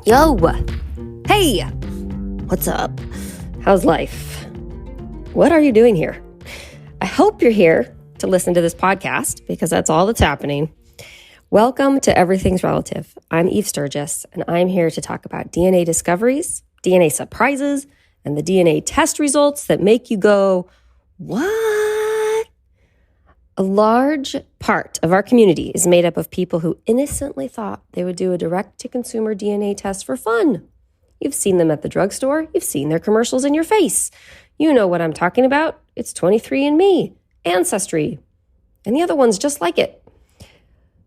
Yo! Hey! What's up? How's life? What are you doing here? I hope you're here to listen to this podcast because that's all that's happening. Welcome to Everything's Relative. I'm Eve Sturgis, and I'm here to talk about DNA discoveries, DNA surprises, and the DNA test results that make you go, what? A large part of our community is made up of people who innocently thought they would do a direct-to-consumer DNA test for fun. You've seen them at the drugstore. You've seen their commercials in your face. You know what I'm talking about. It's 23andMe, Ancestry, and the other ones just like it.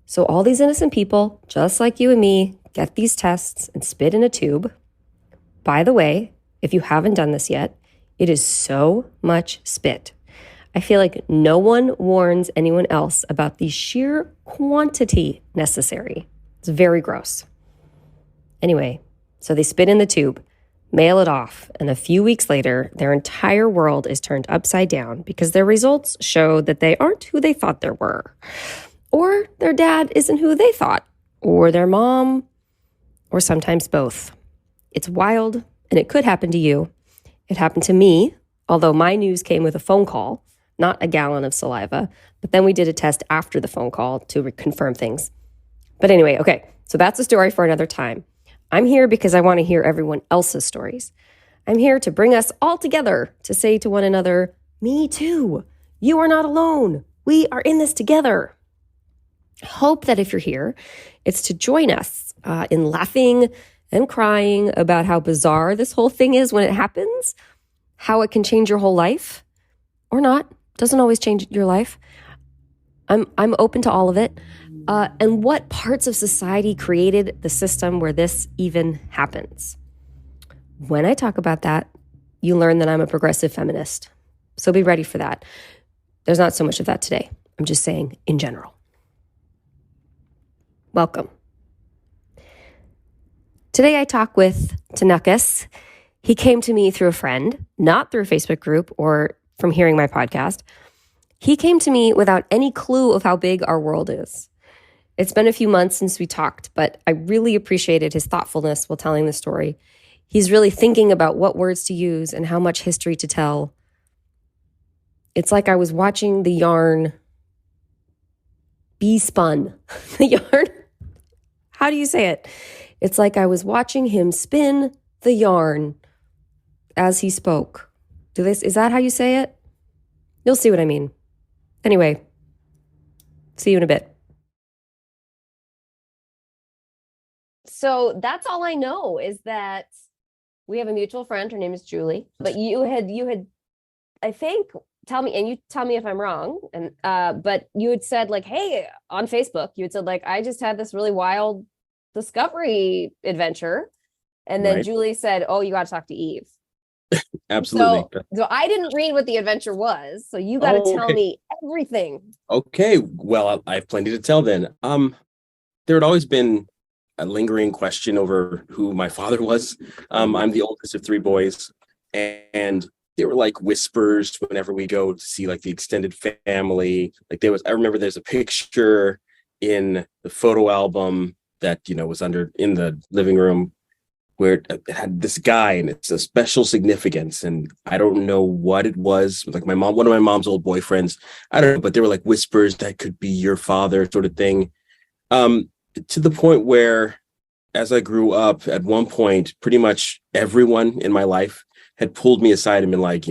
So all these innocent people, just like you and me, get these tests and spit in a tube. By the way, if you haven't done this yet, it is so much spit. I feel like no one warns anyone else about the sheer quantity necessary. It's very gross. Anyway, so they spit in the tube, mail it off, and a few weeks later, their entire world is turned upside down because their results show that they aren't who they thought they were. Or their dad isn't who they thought, or their mom, or sometimes both. It's wild, and it could happen to you. It happened to me, although my news came with a phone call, not a gallon of saliva, but then we did a test after the phone call to confirm things. But anyway, okay, so that's a story for another time. I'm here because I want to hear everyone else's stories. I'm here to bring us all together to say to one another, me too. You are not alone. We are in this together. I hope that if you're here, it's to join us in laughing and crying about how bizarre this whole thing is when it happens, how it can change your whole life, or not. Doesn't always change your life. I'm open to all of it. And what parts of society created the system where this even happens. When I talk about that, you learn that I'm a progressive feminist. So be ready for that. There's not so much of that today. I'm just saying in general. Welcome. Today I talk with Tonnocus. He came to me through a friend, not through a Facebook group or from hearing my podcast. He came to me without any clue of how big our world is. It's been a few months since we talked, but I really appreciated his thoughtfulness while telling the story. He's really thinking about what words to use and how much history to tell. It's like I was watching the yarn be spun. The yarn? How do you say it? It's like I was watching him spin the yarn as he spoke. Is that how you say it? You'll see what I mean. Anyway, see you in a bit. So that's all I know is that we have a mutual friend. Her name is Julie. But you had, I think, tell me, and you tell me if I'm wrong. And but you had said like, hey, on Facebook, you had said like, I just had this really wild discovery adventure, and then Julie said, oh, you got to talk to Eve. Absolutely. So I didn't read what the adventure was, so you got to tell me everything. Okay, well, I have plenty to tell then. There had always been a lingering question over who my father was. I'm the oldest of three boys, and there were like whispers whenever we go to see like the extended family. Like I remember there's a picture in the photo album that was in the living room where it had this guy, and it's a special significance. And I don't know what it was. Like one of my mom's old boyfriends, I don't know, but there were like whispers that could be your father sort of thing. To the point where, as I grew up, at one point, pretty much everyone in my life had pulled me aside and been like,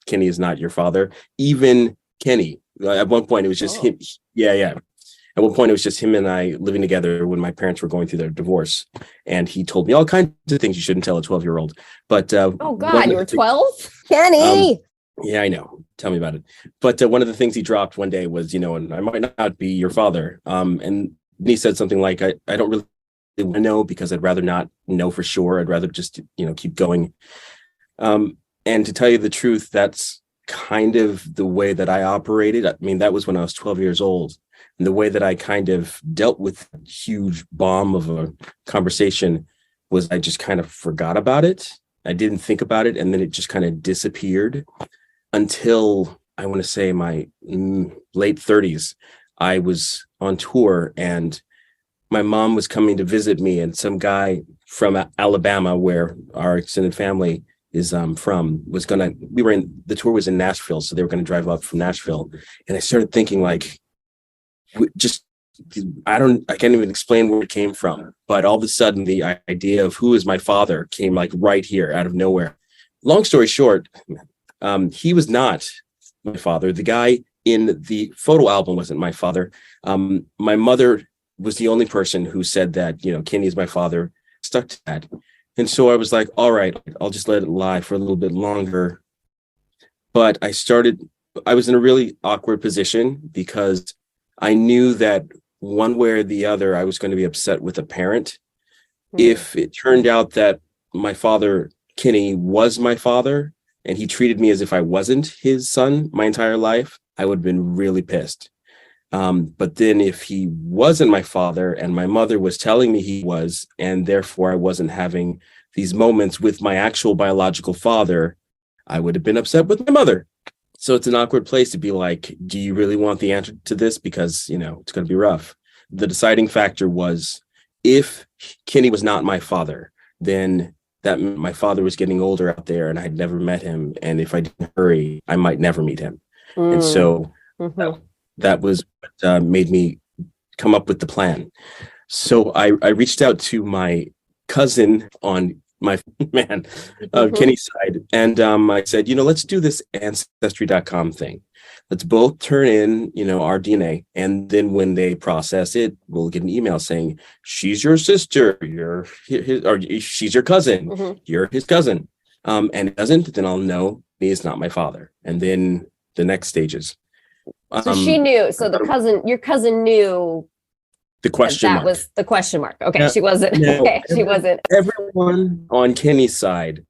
Kenny is not your father. Even Kenny. At one point, it was just him. Yeah. At one point, it was just him and I living together when my parents were going through their divorce. And he told me all kinds of things you shouldn't tell a 12-year-old. But oh, God, you were 12? Kenny! Yeah, I know. Tell me about it. But one of the things he dropped one day was, and I might not be your father. And he said something like, I don't really want to know because I'd rather not know for sure. I'd rather just, keep going. And to tell you the truth, that's kind of the way that I operated. I mean, that was when I was 12 years old. And the way that I kind of dealt with a huge bomb of a conversation was I just kind of forgot about it. I didn't think about it. And then it just kind of disappeared until I want to say my late 30s. I was on tour and my mom was coming to visit me, and some guy from Alabama, where our extended family is from, the tour was in Nashville, so they were going to drive up from Nashville. And I started thinking, like, just, I can't even explain where it came from, but all of a sudden the idea of who is my father came like right here out of nowhere. Long story short, he was not my father. The guy in the photo album wasn't my father. My mother was the only person who said that, Kenny is my father, stuck to that. And so I was like, all right, I'll just let it lie for a little bit longer. But I was in a really awkward position because I knew that one way or the other, I was going to be upset with a parent. If it turned out that my father, Kenny, was my father, and he treated me as if I wasn't his son my entire life, I would have been really pissed. But then if he wasn't my father and my mother was telling me he was, and therefore I wasn't having these moments with my actual biological father, I would have been upset with my mother. So it's an awkward place to be like, do you really want the answer to this? Because, it's going to be rough. The deciding factor was, if Kenny was not my father, then that meant my father was getting older out there and I'd never met him. And if I didn't hurry, I might never meet him. And so that was what made me come up with the plan. So I reached out to my cousin on my Kenny's side. And I said, let's do this ancestry.com thing. Let's both turn in, our DNA. And then when they process it, we'll get an email saying, she's your sister, you're his, or she's your cousin, you're his cousin. And it doesn't, then I'll know he is not my father. And then the next stages. So she knew. So your cousin knew the question mark. That was the question mark. Okay, she wasn't. No, okay, she wasn't. Everyone on Kenny's side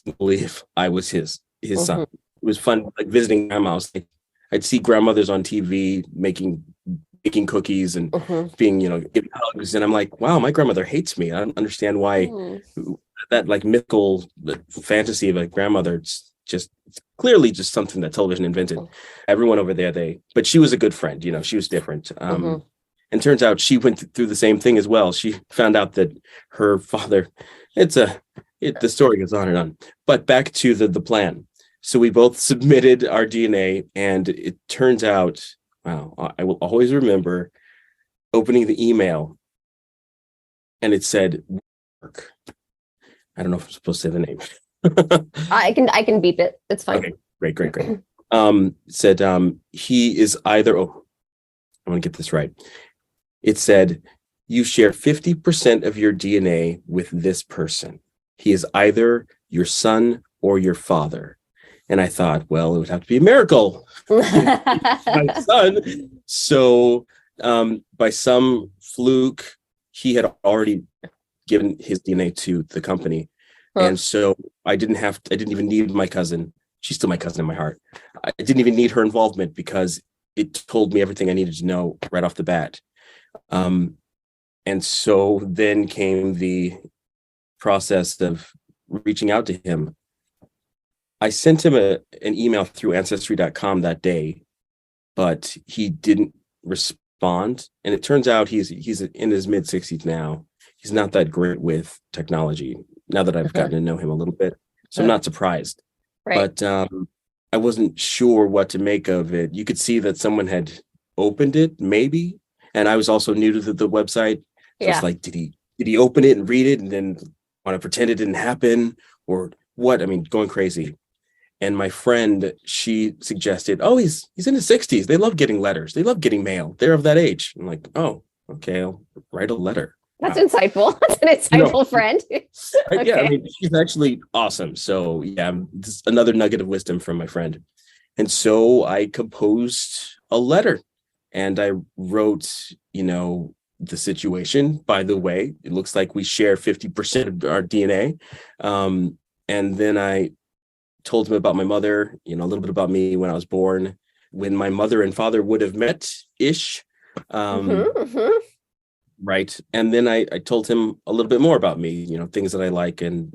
didn't believe I was his son. It was fun, like visiting grandma's. I'd see grandmothers on TV making cookies and being, giving hugs, and I'm like, wow, my grandmother hates me. I don't understand why that like mythical fantasy of a grandmother. It's clearly just something that television invented. Everyone over there, but she was a good friend. She was different. And turns out she went through the same thing as well. She found out that her father, the story goes on and on. But back to the plan. So we both submitted our DNA, and it turns out, wow, I will always remember opening the email, and it said, work. I don't know if I'm supposed to say the name. I can beep it. It's fine. Okay, great. Said he is either. Oh, I want to get this right. It said, you share 50% of your DNA with this person. He is either your son or your father. And I thought, well, it would have to be a miracle. My son. So by some fluke, he had already given his DNA to the company. And so I didn't even need my cousin. She's still my cousin in my heart. I didn't even need her involvement because it told me everything I needed to know right off the bat. And so then came the process of reaching out to him. I sent him an email through ancestry.com that day, but he didn't respond. And it turns out he's in his mid 60s now. He's not that great with technology now that I've gotten to know him a little bit. So I'm not surprised. Right. But I wasn't sure what to make of it. You could see that someone had opened it, maybe. And I was also new to the website. So it's like, did he open it and read it and then want to pretend it didn't happen or what? I mean, going crazy. And my friend, she suggested, oh, he's in his 60s. They love getting letters. They love getting mail. They're of that age. I'm like, oh, okay, I'll write a letter. That's insightful. That's an insightful friend. Okay. Yeah, I mean, she's actually awesome. So yeah, this is another nugget of wisdom from my friend. And so I composed a letter and I wrote, the situation. By the way, it looks like we share 50% of our DNA. And then I told him about my mother, a little bit about me when I was born, when my mother and father would have met-ish. Right. And then I told him a little bit more about me, things that I like and,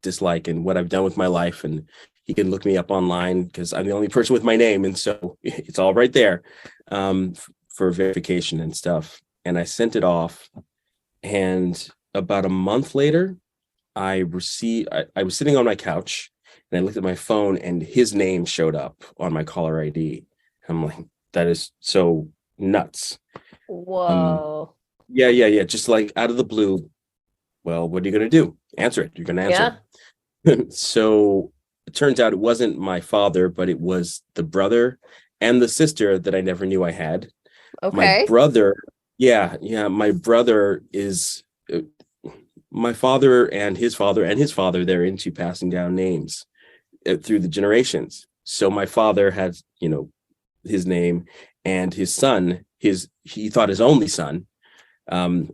dislike and what I've done with my life. And he can look me up online because I'm the only person with my name. And so it's all right there for verification and stuff. And I sent it off and about a month later, I was sitting on my couch and I looked at my phone and his name showed up on my caller ID. I'm like, that is so nuts. Whoa. Yeah. Just like out of the blue. Well, what are you going to do? Answer it. You're going to answer it. So it turns out it wasn't my father, but it was the brother and the sister that I never knew I had. Okay. My brother, my brother is my father and his father, they're into passing down names through the generations. So my father had, his name, and his son, he thought his only son,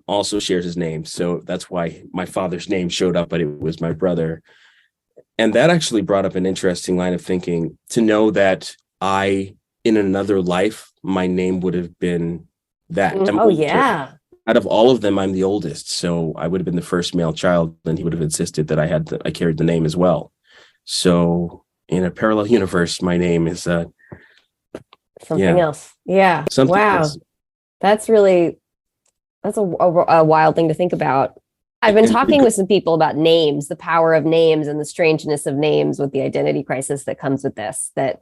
also shares his name. So that's why my father's name showed up, but it was my brother. And that actually brought up an interesting line of thinking, to know that in another life, my name would have been that. Oh, yeah. Out of all of them, I'm the oldest. So I would have been the first male child, and he would have insisted that I carried the name as well. So in a parallel universe, my name is something else. Yeah. Something else. That's a wild thing to think about. I've been talking with some people about names, the power of names and the strangeness of names with the identity crisis that comes with this, that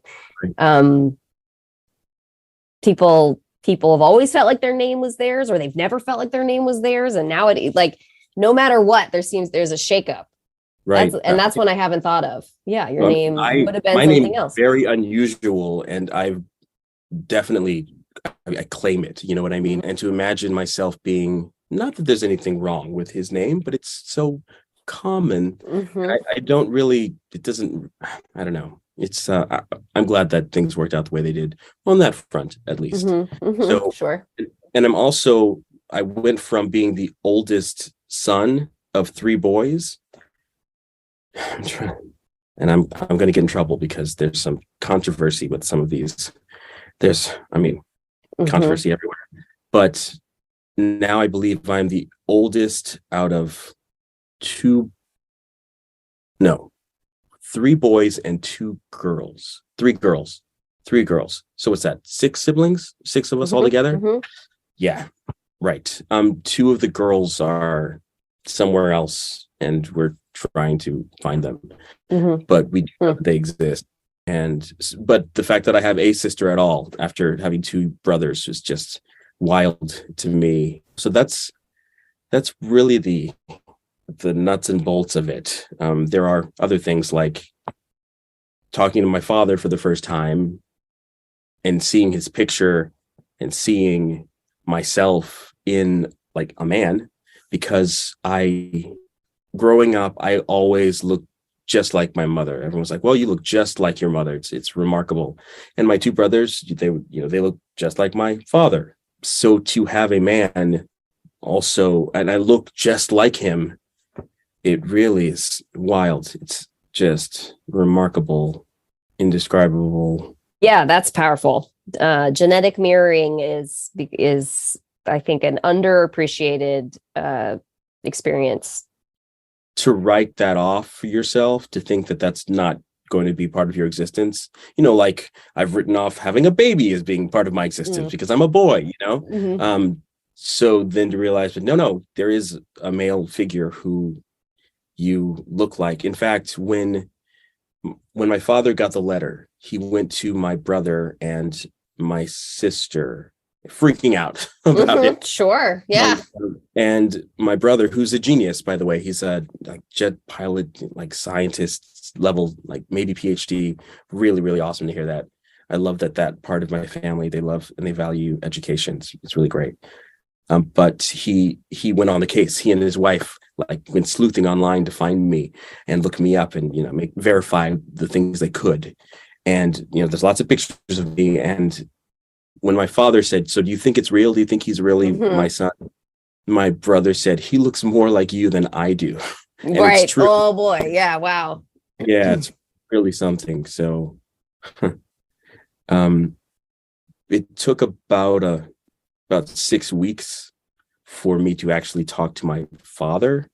people have always felt like their name was theirs, or they've never felt like their name was theirs. And now no matter what, there's a shakeup. Right. That's one I haven't thought of. Yeah. Your name would have been something else. Very unusual. And I've definitely, I claim it, you know what I mean? And to imagine myself being, not that there's anything wrong with his name, but it's so common. I don't know. It's I'm glad that things worked out the way they did on that front, at least. So sure. And I went from being the oldest son of 3 boys. I'm going to get in trouble because there's some controversy with some of these. Controversy everywhere. But now I believe I'm the oldest out of 3 boys and 2 girls. 3 girls. So what's that? 6 siblings? 6 of us all together? Yeah, right. 2 of the girls are somewhere else, and we're trying to find them. But we know they exist. But the fact that I have a sister at all after having 2 brothers is just wild to me. So that's really the nuts and bolts of it. There are other things like talking to my father for the first time and seeing his picture and seeing myself in like a man, because growing up, I always looked just like my mother. Everyone's like, well, you look just like your mother. It's remarkable. And my 2 brothers, they look just like my father. So to have a man also, and I look just like him, it really is wild. It's just remarkable, indescribable. Yeah, that's powerful. Genetic mirroring is I think an underappreciated experience. To write that off for yourself, to think that that's not going to be part of your existence, like I've written off having a baby as being part of my existence because I'm a boy, so then to realize, but no, there is a male figure who you look like. In fact, when my father got the letter, he went to my brother and my sister, freaking out about it. Sure. Yeah. And my brother, who's a genius, by the way, he's a jet pilot, like scientist level, like maybe PhD. Really, really awesome to hear that. I love that part of my family, they love and they value education. It's really great. But he went on the case. He and his wife went sleuthing online to find me and look me up and verify the things they could. And there's lots of pictures of me. And when my father said, "So do you think it's real? Do you think he's really my son?" My brother said, "He looks more like you than I do." Right. It's true. Oh boy. Yeah. Wow. Yeah, it's really something. So, it took about 6 weeks for me to actually talk to my father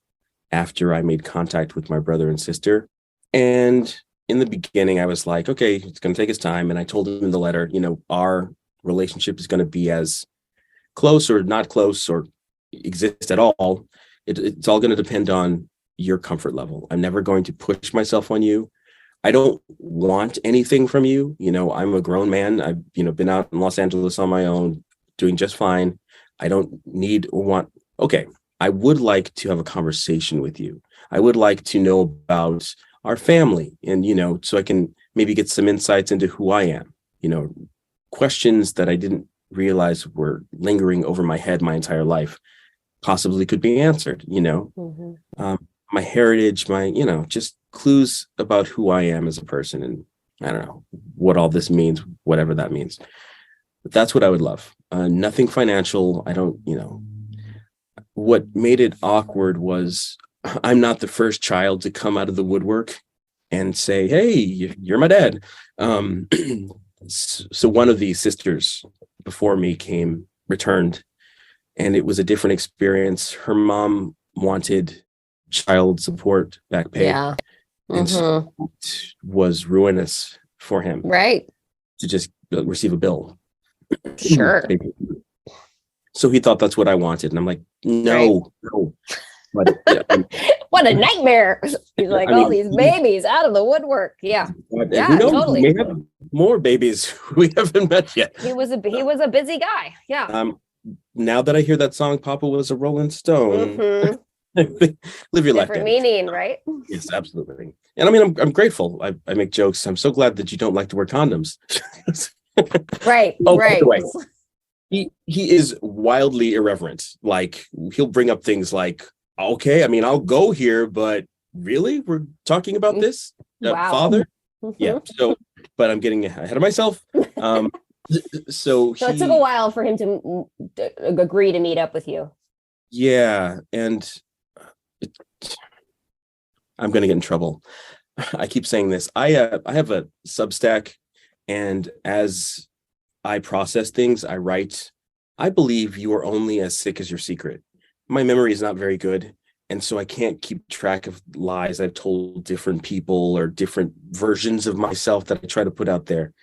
after I made contact with my brother and sister. And in the beginning, I was like, okay, it's going to take his time. And I told him in the letter, our relationship is going to be as close or not close or exist at all it's all going to depend on your comfort level. I'm never going to push myself on you. I don't want anything from you. I'm a grown man. I've, been out in Los Angeles on my own, doing just fine. I don't need or want, okay, I would like to have a conversation with you. I would like to know about our family and, so I can maybe get some insights into who I am, questions that I didn't realize were lingering over my head my entire life possibly could be answered, my heritage, just clues about who I am as a person. And I don't know what all this means, whatever that means. But that's what I would love. Nothing financial. I don't, what made it awkward was I'm not the first child to come out of the woodwork and say, hey, you're my dad. So one of the sisters before me returned, and it was a different experience. Her mom wanted child support back pay. Yeah. And so it was ruinous for him. Right. To just receive a bill. Sure. So he thought that's what I wanted. And I'm like, no. But, what a nightmare. He's like, all these babies out of the woodwork. Yeah. Yeah, totally. We may have more babies we haven't met yet. He was a busy guy. Yeah. Now that I hear that song, Papa was a Rolling Stone. Live your life. Different meaning, right? Yes, absolutely. And I mean, I'm grateful. I make jokes. I'm so glad that you don't like to wear condoms. Right. Oh, right. by the way, he is wildly irreverent. Like, he'll bring up things like, okay, I mean, I'll go here, but really, we're talking about this, wow. Father? Yeah. So, but I'm getting ahead of myself. So it took a while for him to agree to meet up with you. Yeah, and I'm going to get in trouble. I keep saying this. I have a Substack, and as I process things, I write, I believe you are only as sick as your secret. My memory is not very good, and so I can't keep track of lies I've told different people or different versions of myself that I try to put out there.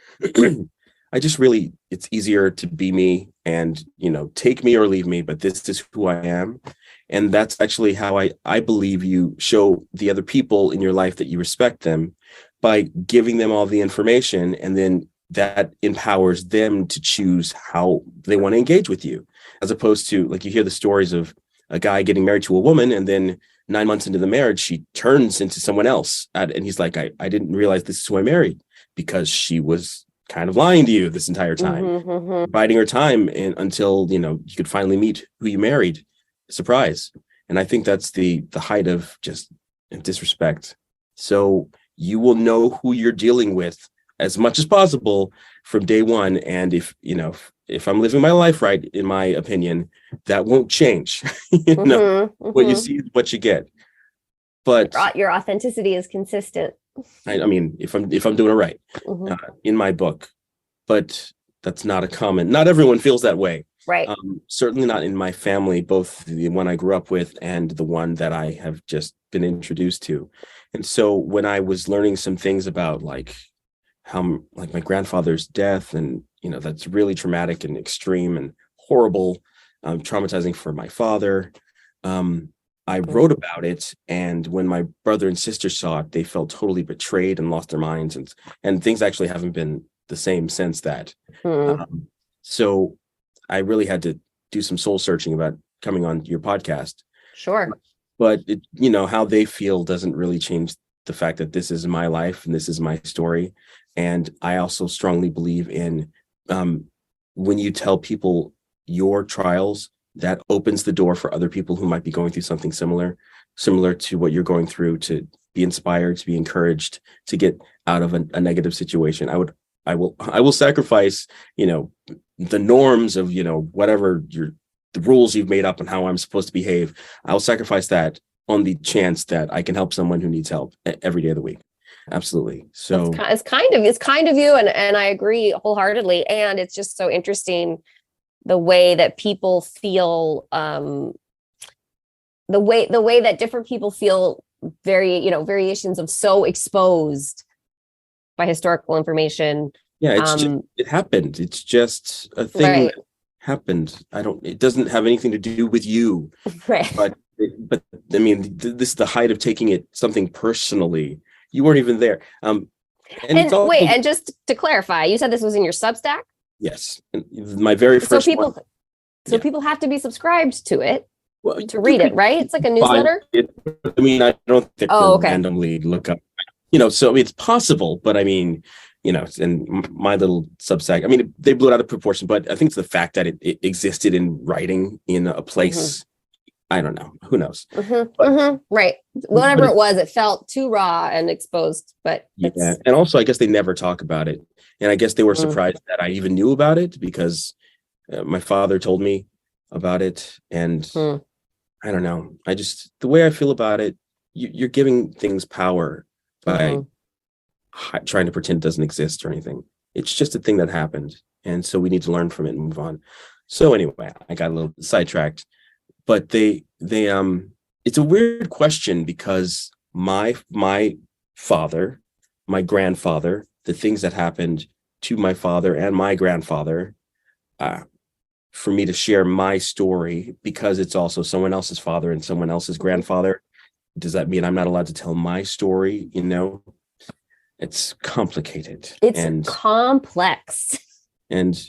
I just really, it's easier to be me and, take me or leave me, but this is who I am. And that's actually how I believe you show the other people in your life that you respect them by giving them all the information, and then that empowers them to choose how they want to engage with you, as opposed to, like, you hear the stories of a guy getting married to a woman, and then 9 months into the marriage, she turns into someone else. And he's like, I didn't realize this is who I married, because she was kind of lying to you this entire time, biding her time until, you could finally meet who you married. Surprise. And I think that's the height of just disrespect. So you will know who you're dealing with as much as possible from day one. And if I'm living my life right, in my opinion, that won't change. What you see is what you get. But your authenticity is consistent. I mean, if I'm doing it right, in my book, but that's not everyone feels that way. Right. Certainly not in my family, both the one I grew up with and the one that I have just been introduced to. And so when I was learning some things about how my grandfather's death, and, that's really traumatic and extreme and horrible, traumatizing for my father. I wrote about it, and when my brother and sister saw it, they felt totally betrayed and lost their minds, and things actually haven't been the same since that. So I really had to do some soul searching about coming on your podcast. Sure. But how they feel doesn't really change the fact that this is my life and this is my story. And I also strongly believe in when you tell people your trials, that opens the door for other people who might be going through something similar to what you're going through, to be inspired, to be encouraged, to get out of a negative situation. I will sacrifice, the norms of, whatever the rules you've made up on how I'm supposed to behave. I'll sacrifice that on the chance that I can help someone who needs help every day of the week. Absolutely. So it's kind of you. And I agree wholeheartedly. And it's just so interesting the way that people feel, the way that different people feel variations of so exposed by historical information. Yeah, it happened. It's just a thing that happened. It doesn't have anything to do with you. Right. But but I mean, this is the height of taking it something personally. You weren't even there. And it's all, wait, and just to clarify, you said this was in your Substack? yes, my very first one. So people have to be subscribed to it Well, to read it, right? It's like a newsletter. I mean, I don't think Oh, okay. randomly look up, so I mean, it's possible, but I mean, and my little Substack, I mean, they blew it out of proportion, but I think it's the fact that it existed in writing in a place. I don't know. Who knows? Right. Whatever it was, it felt too raw and exposed, but yeah. And also, I guess they never talk about it. And I guess they were surprised that I even knew about it because my father told me about it. And I don't know. The way I feel about it, you're giving things power by trying to pretend it doesn't exist or anything. It's just a thing that happened. And so we need to learn from it and move on. So anyway, I got a little sidetracked. But it's a weird question because my father, my grandfather, the things that happened to my father and my grandfather, for me to share my story because it's also someone else's father and someone else's grandfather. Does that mean I'm not allowed to tell my story? It's complicated. It's complex. And,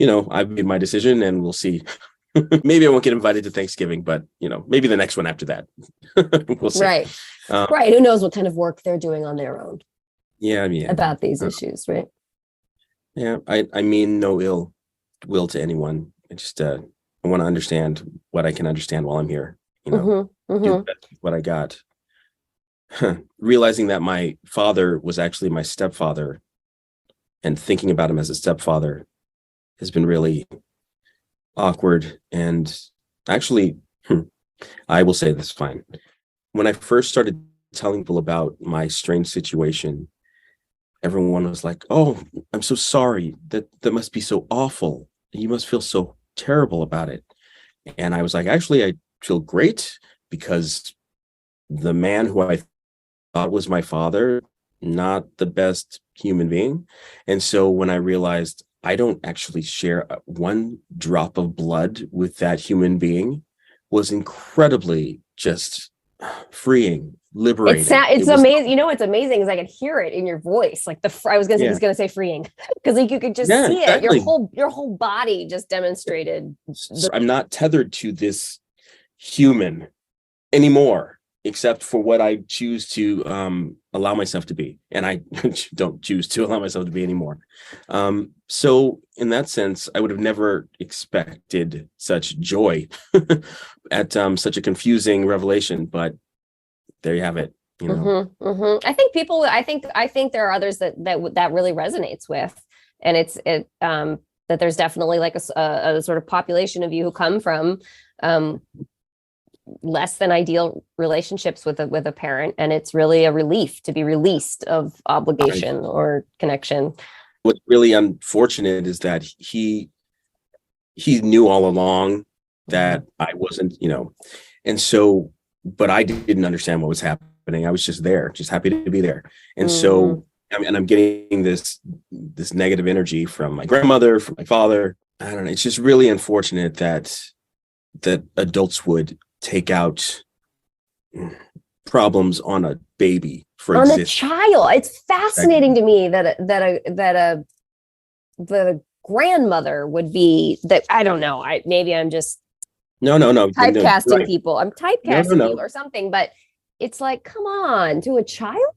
I've made my decision and we'll see. Maybe I won't get invited to Thanksgiving, but maybe the next one after that. We'll see. Right. Right. Who knows what kind of work they're doing on their own? Yeah, I mean, about these issues, right? Yeah, I mean no ill will to anyone. I just I want to understand what I can understand while I'm here. Do the best with what I got. Realizing that my father was actually my stepfather, and thinking about him as a stepfather has been really awkward. And actually, I will say this fine. When I first started telling people about my strange situation, everyone was like, "Oh, I'm so sorry. That must be so awful. You must feel so terrible about it." And I was like, "Actually, I feel great because the man who I thought was my father, not the best human being." And so when I realized I don't actually share one drop of blood with that human being, was incredibly just freeing, liberating. It's amazing. What's amazing is I could hear it in your voice. Like I was going to say, he's going to say freeing because like you could just see exactly. it. Your whole body just demonstrated. I'm not tethered to this human anymore, except for what I choose to allow myself to be. And I don't choose to allow myself to be anymore. So in that sense, I would have never expected such joy at such a confusing revelation, but there you have it. I think there are others that really resonates with, and that there's definitely like a sort of population of you who come from less than ideal relationships with a parent, and it's really a relief to be released of obligation or connection. What's really unfortunate is that he knew all along that I wasn't, and so, but I didn't understand what was happening. I was just there, just happy to be there. And so, I'm getting this negative energy from my grandmother, from my father. I don't know. It's just really unfortunate that adults would take out problems on a baby on a child. It's fascinating to me that the grandmother would be that. I don't know. Maybe I'm just no typecasting people. I'm typecasting people or something. But it's like, come on, to a child.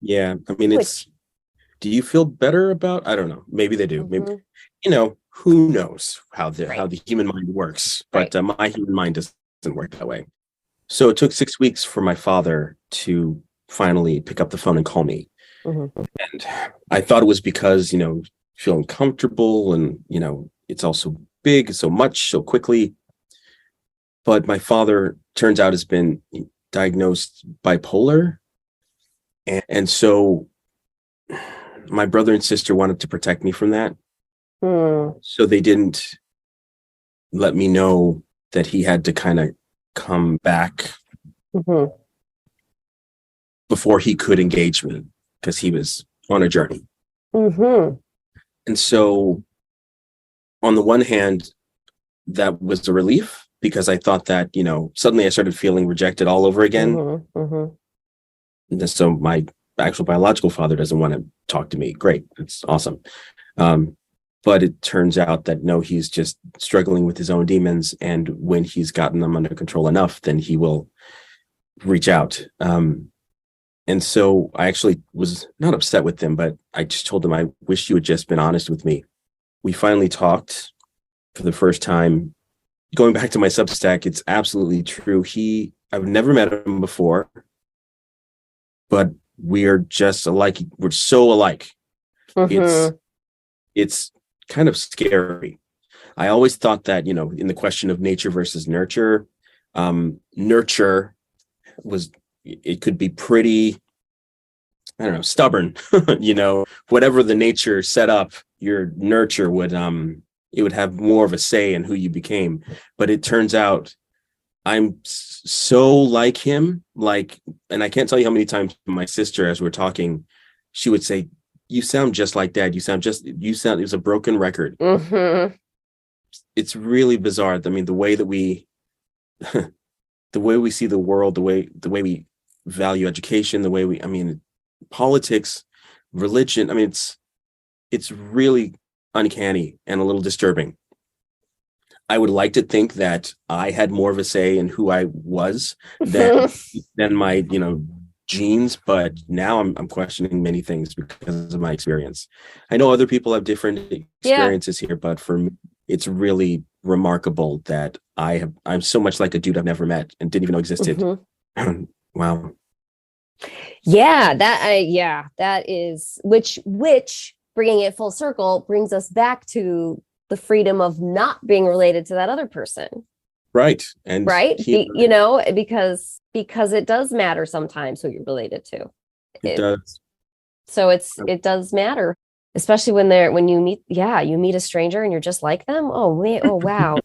Yeah, I mean, do you feel better about? I don't know. Maybe they do. Maybe who knows how the human mind works? But my human mind doesn't work that way. So it took 6 weeks for my father to finally pick up the phone and call me. And I thought it was because, feeling comfortable and, it's also big, so much, so quickly. But my father turns out has been diagnosed bipolar. And so my brother and sister wanted to protect me from that. So they didn't let me know that he had to kind of come back before he could engage me because he was on a journey. And so on the one hand, that was a relief because I thought that, suddenly I started feeling rejected all over again. And so my actual biological father doesn't want to talk to me. Great. It's awesome. But it turns out that no, he's just struggling with his own demons. And when he's gotten them under control enough, then he will reach out. And so I actually was not upset with him, but I just told him, I wish you had just been honest with me. We finally talked for the first time. Going back to my Substack, it's absolutely true. I've never met him before, but we are just alike. We're so alike. It's kind of scary. I always thought that, in the question of nature versus nurture, nurture it could be pretty, I don't know, stubborn. Whatever the nature set up, your nurture it would have more of a say in who you became. But it turns out I'm so like him, and I can't tell you how many times my sister, as we're talking, she would say, you sound just like dad. It was a broken record. It's really bizarre. I mean, the way that we see the world, the way we value education, politics, religion. I mean, it's really uncanny and a little disturbing. I would like to think that I had more of a say in who I was than my, genes, but now I'm questioning many things because of my experience. I know other people have different experiences here, but for me, it's really remarkable that I'm so much like a dude I've never met and didn't even know existed. Wow. Yeah, that is which bringing it full circle brings us back to the freedom of not being related to that other person. Right. And because it does matter sometimes who you're related to. It does. So it does matter, especially when you meet a stranger and you're just like them. Oh man, oh wow.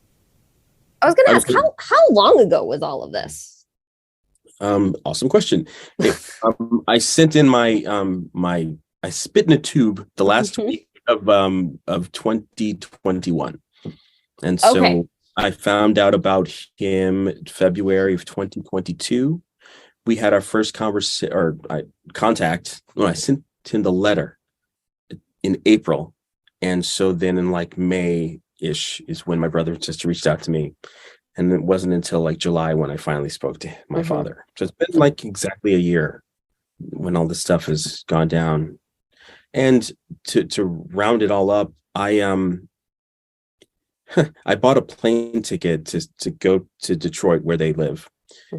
I was gonna ask, how long ago was all of this? Awesome question. I sent in I spit in a tube the last week of 2021. And so I found out about him February of 2022. We had our first contact when I sent him the letter in April. And so then in May-ish is when my brother and sister reached out to me. And it wasn't until July when I finally spoke to my father. So it's been exactly a year when all this stuff has gone down. And to round it all up, I bought a plane ticket to go to Detroit, where they live.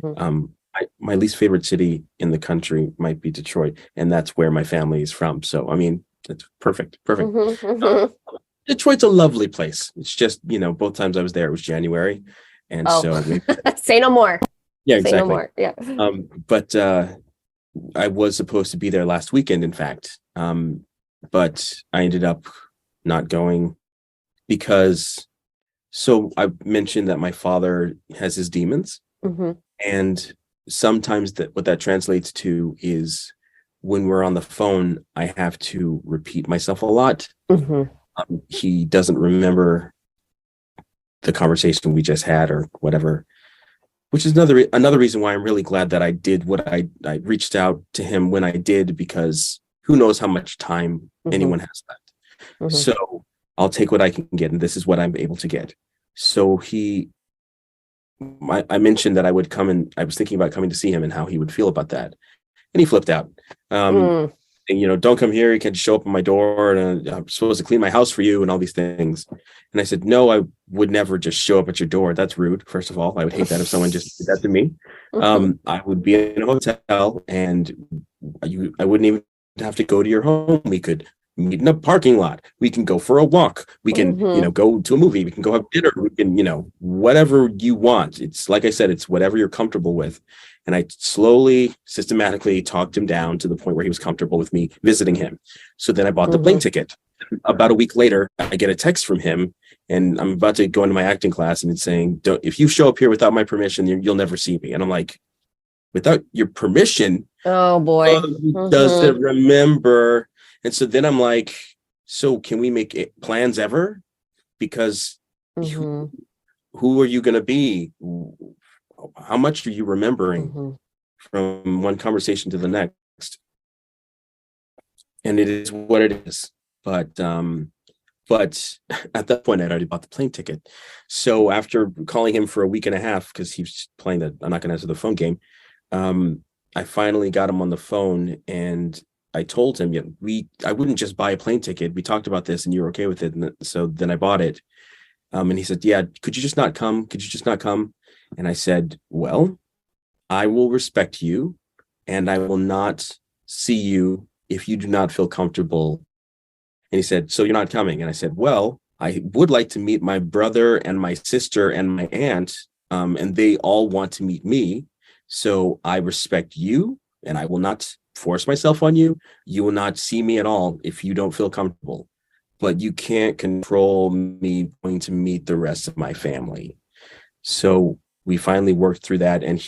My least favorite city in the country might be Detroit, and that's where my family is from. So, it's perfect. Detroit's a lovely place. It's just, both times I was there, it was January. And so say no more. Yeah, exactly. Say no more. Yeah. But I was supposed to be there last weekend, in fact. But I ended up not going because, so I mentioned that my father has his demons. And sometimes what that translates to is when we're on the phone, I have to repeat myself a lot. He doesn't remember the conversation we just had or whatever, which is another reason why I'm really glad that I did what I reached out to him when I did, because who knows how much time anyone has left. So I'll take what I can get, and this is what I'm able to get. So I mentioned that I would come, and I was thinking about coming to see him and how he would feel about that. And he flipped out. And, don't come here. You can't show up at my door, and I'm supposed to clean my house for you and all these things. And I said, no, I would never just show up at your door. That's rude. First of all, I would hate that if someone just did that to me. I would be in a hotel, and I wouldn't even have to go to your home. We could meet in a parking lot. We can go for a walk. We can, go to a movie. We can go have dinner. We can, whatever you want. It's like I said, it's whatever you're comfortable with. And I slowly, systematically talked him down to the point where he was comfortable with me visiting him. So then I bought the plane ticket. About a week later, I get a text from him, and I'm about to go into my acting class, and it's saying, if you show up here without my permission, you'll never see me. And I'm like, without your permission? Oh boy. Doesn't remember. And so then I'm like, so can we make plans ever? Because who are you going to be? How much are you remembering from one conversation to the next? And it is what it is. But at that point, I'd already bought the plane ticket. So after calling him for a week and a half, because he was playing the I'm not going to answer the phone game, I finally got him on the phone, and I told him, I wouldn't just buy a plane ticket. We talked about this and you were okay with it. And so then I bought it. And he said, yeah, could you just not come? Could you just not come? And I said, well, I will respect you, and I will not see you if you do not feel comfortable. And he said, so you're not coming? And I said, well, I would like to meet my brother and my sister and my aunt, and they all want to meet me. So I respect you, and I will not force myself on you. You will not see me at all if you don't feel comfortable. But you can't control me going to meet the rest of my family. So we finally worked through that. And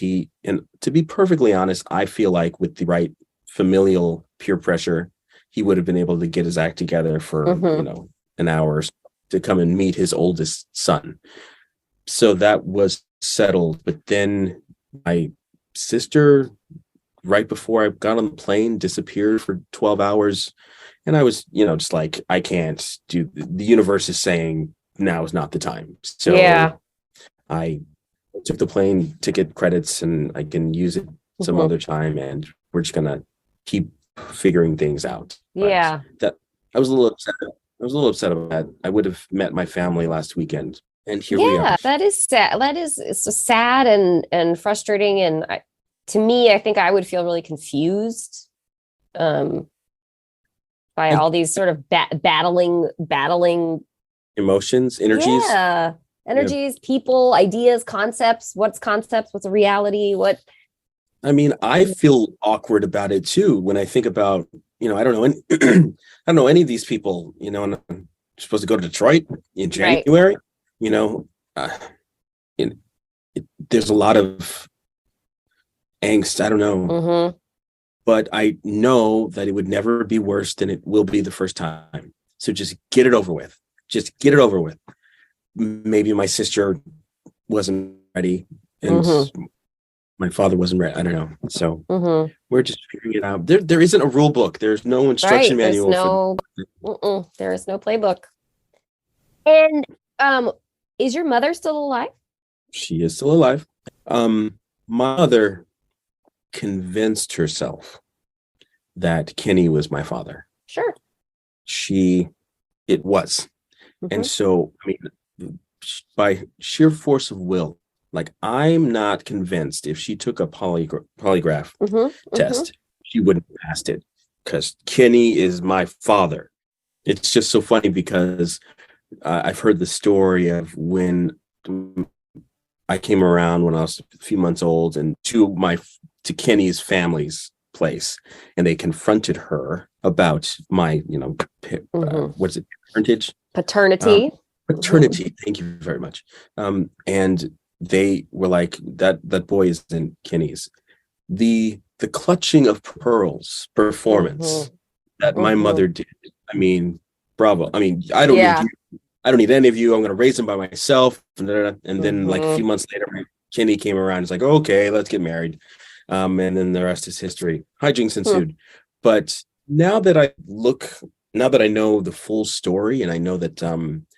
to be perfectly honest, I feel like with the right familial peer pressure, he would have been able to get his act together for, an hour to come and meet his oldest son. So that was settled. But then my sister, right before I got on the plane, disappeared for 12 hours. And I was, just like, I can't do, the universe is saying now is not the time. So yeah. I took the plane ticket credits and I can use it some other time. And we're just going to keep figuring things out. Yeah. That I was a little upset. I was a little upset about that. I would have met my family last weekend. And here we are. That is sad. It's so sad and frustrating. And to me, I think I would feel really confused. By all these sort of battling emotions, energies. Yeah. Energies, people, ideas, concepts. What's a reality? I mean, I feel awkward about it too when I think about, I don't know any, I don't know any of these people, and I'm supposed to go to Detroit in January, there's a lot of angst. I don't know. But I know that it would never be worse than it will be the first time. So just get it over with. Just get it over with. Maybe my sister wasn't ready and my father wasn't ready. I don't know. So we're just figuring it out. There isn't a rule book. There's no instruction manual. There is no playbook. And is your mother still alive? She is still alive. My mother convinced herself that Kenny was my father. Sure. It was. And so, I mean, by sheer force of will, like, I'm not convinced if she took a polygraph test, she wouldn't have passed it, because Kenny is my father. It's just so funny because I've heard the story of when I came around when I was a few months old and to Kenny's family's place, and they confronted her about my, what is it? Paternity. Thank you very much. And they were like, that boy isn't Kenny's. The clutching of pearls performance that my mother did. I mean, bravo. I mean, I don't need you. I don't need any of you. I'm going to raise him by myself. And then like a few months later, Kenny came around. It's like, okay, let's get married. And then the rest is history. Hijinks ensued. But now that I know the full story, and I know that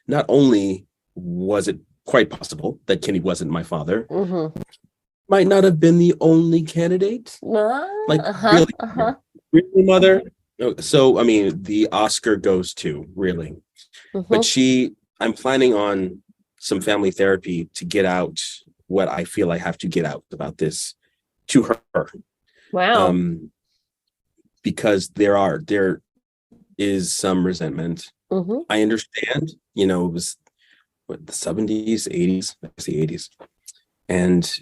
not only was it quite possible that Kenny wasn't my father, might not have been the only candidate. Really, mother. So, I mean, the Oscar goes to, really. But I'm planning on some family therapy to get out what I feel I have to get out about this to her. Wow. Because there is some resentment. I understand, it was the 70s, 80s, that's the 80s. And,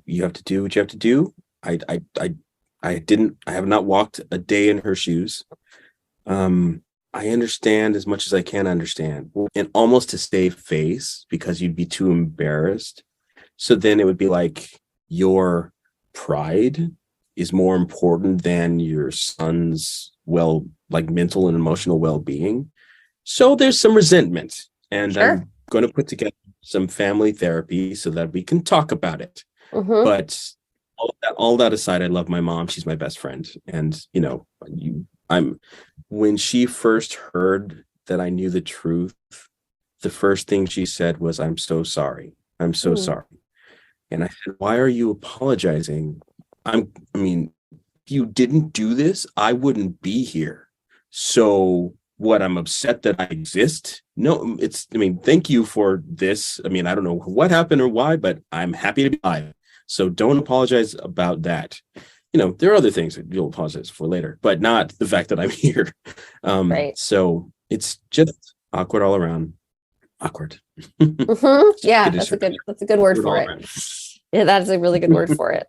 you have to do what you have to do. I have not walked a day in her shoes. I understand as much as I can understand, and almost to save face, because you'd be too embarrassed. So then it would be like your pride is more important than your son's mental and emotional well-being. So there's some resentment, and I'm going to put together some family therapy so that we can talk about it. Mm-hmm. But all that aside, I love my mom. She's my best friend. And, when she first heard that I knew the truth, the first thing she said was, "I'm so sorry. I'm so sorry." And I said, "Why are you apologizing? I mean, if you didn't do this, I wouldn't be here. So what, I'm upset that I exist? No, thank you for this. I don't know what happened or why, but I'm happy to be alive. So don't apologize about that. There are other things that you'll apologize for later, but not the fact that I'm here." Right. So it's just awkward all around. Awkward. Mm-hmm. Yeah, that's a good word for it. Yeah, that's a really good word for it.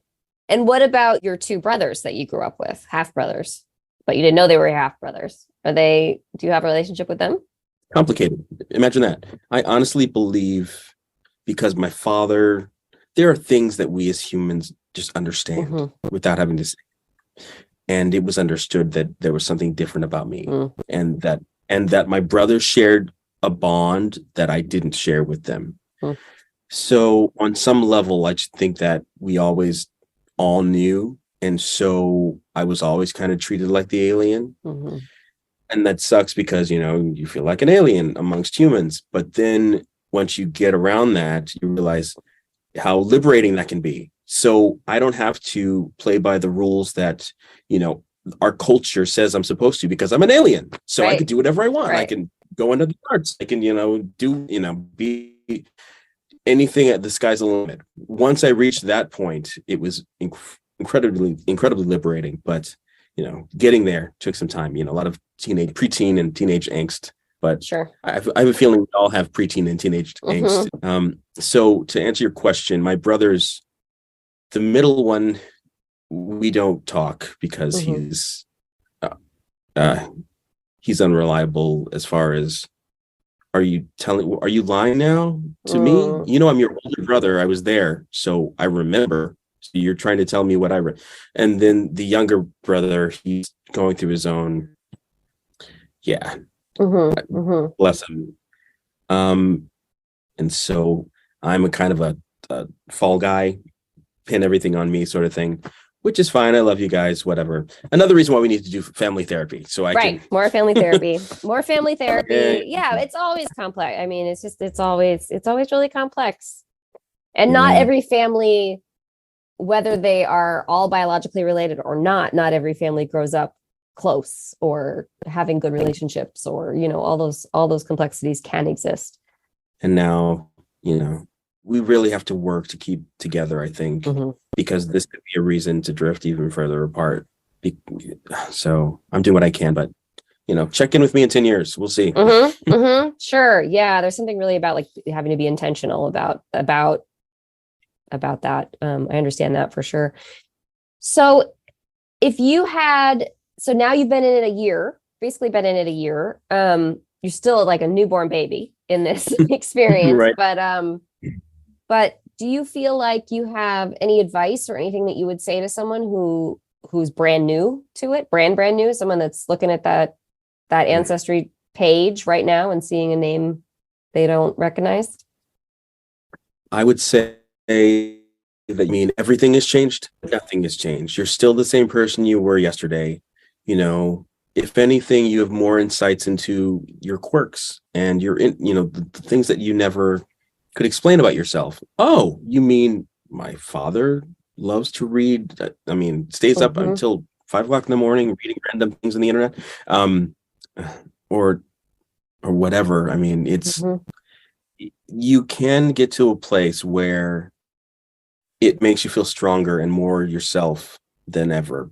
And what about your two brothers that you grew up with, half brothers, but you didn't know they were half brothers? Do you have a relationship with them? Complicated. Imagine that. I honestly believe, because my father, there are things that we as humans just understand without having to say. And it was understood that there was something different about me, and that my brothers shared a bond that I didn't share with them. So on some level, I just think that we always all knew. And so I was always kind of treated like the alien. And that sucks because, you feel like an alien amongst humans. But then once you get around that, you realize how liberating that can be. So I don't have to play by the rules that, our culture says I'm supposed to, because I'm an alien. So I can do whatever I want. I can go into the arts. I can, be anything. At the sky's the limit. Once I reached that point, it was incredibly liberating. But, getting there took some time, a lot of preteen and teenage angst. But sure, I have a feeling we all have preteen and teenage angst. So to answer your question, my brothers, the middle one, we don't talk because he's unreliable as far as, are you lying now to me? I'm your older brother. I was there, so I remember. So you're trying to tell me what I read. And then the younger brother, he's going through his own, bless him. And so I'm a kind of a fall guy, pin everything on me sort of thing, which is fine. I love you guys, whatever. Another reason why we need to do family therapy. So I can more family therapy, more family therapy. Yeah, it's always complex. It's always really complex. And not every family, whether they are all biologically related or not every family grows up close or having good relationships, or all those complexities can exist. And now we really have to work to keep together, I think, because this could be a reason to drift even further apart. So I'm doing what I can, but check in with me in 10 years. We'll see. Sure. Yeah, there's something really about like having to be intentional about that. I understand that for sure. So so now you've been in it a year, basically been in it a year. You're still like a newborn baby in this experience, right. But do you feel like you have any advice or anything that you would say to someone who's brand new to it, brand new, someone that's looking at that ancestry page right now and seeing a name they don't recognize? I would say that everything has changed. Nothing has changed. You're still the same person you were yesterday. If anything, you have more insights into your quirks and the things that you never could explain about yourself. Oh, you mean my father loves to read? Stays up until 5 o'clock in the morning reading random things on the internet, or whatever. It's you can get to a place where it makes you feel stronger and more yourself than ever.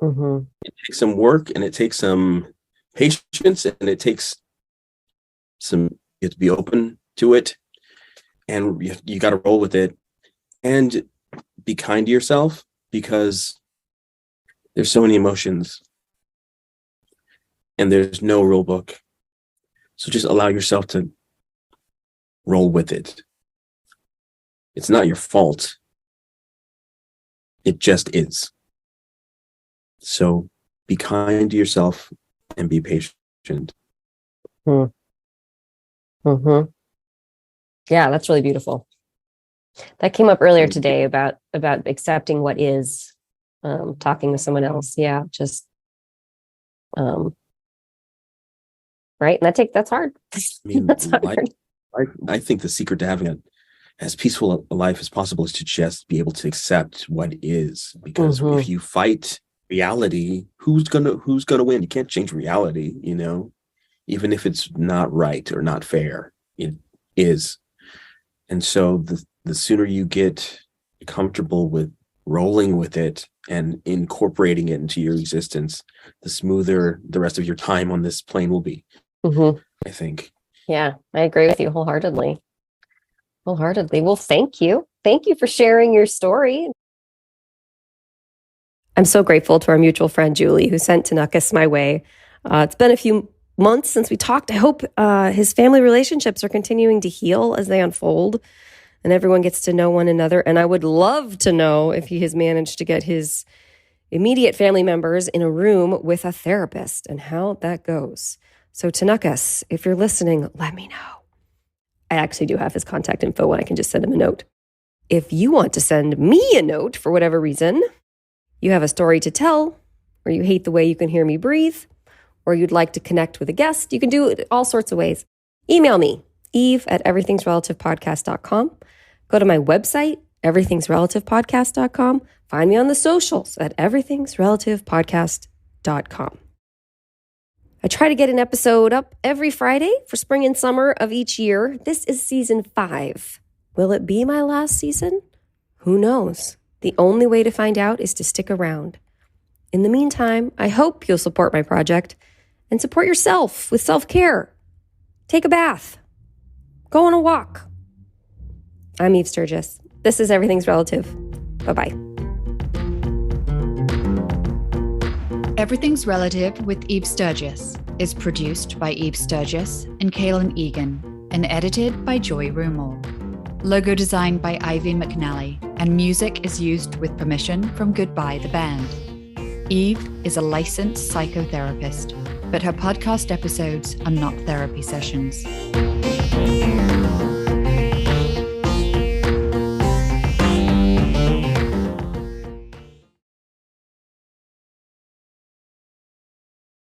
It takes some work, and it takes some patience, and it takes you have to be open to it, and you got to roll with it and be kind to yourself, because there's so many emotions and there's no rule book. So just allow yourself to roll with it. It's not your fault. It just is. So be kind to yourself and be patient. Yeah, that's really beautiful. That came up earlier today about accepting what is, talking with someone else. Yeah, just right. And that's hard. I mean, That's hard. I think the secret to having as peaceful a life as possible is to just be able to accept what is. Because if you fight reality, who's gonna win? You can't change reality, even if it's not right or not fair. It is. And so the sooner you get comfortable with rolling with it and incorporating it into your existence, the smoother the rest of your time on this plane will be. I think. Yeah, I agree with you wholeheartedly. Well, thank you. Thank you for sharing your story. I'm so grateful to our mutual friend, Julie, who sent Tonnocus my way. It's been a few months since we talked. I hope his family relationships are continuing to heal as they unfold and everyone gets to know one another. And I would love to know if he has managed to get his immediate family members in a room with a therapist and how that goes. So Tonnocus, if you're listening, let me know. I actually do have his contact info and I can just send him a note. If you want to send me a note for whatever reason, you have a story to tell, or you hate the way you can hear me breathe, or you'd like to connect with a guest, you can do it all sorts of ways. Email me, eve@everythingsrelativepodcast.com. Go to my website, everythingsrelativepodcast.com. Find me on the socials at everythingsrelativepodcast.com. I try to get an episode up every Friday for spring and summer of each year. This is season 5. Will it be my last season? Who knows? The only way to find out is to stick around. In the meantime, I hope you'll support my project and support yourself with self-care. Take a bath. Go on a walk. I'm Eve Sturgis. This is Everything's Relative. Bye-bye. Everything's Relative with Eve Sturgis is produced by Eve Sturgis and Kaylin Egan and edited by Joy Rumel. Logo designed by Ivy McNally, and music is used with permission from Goodbye the Band. Eve is a licensed psychotherapist, but her podcast episodes are not therapy sessions.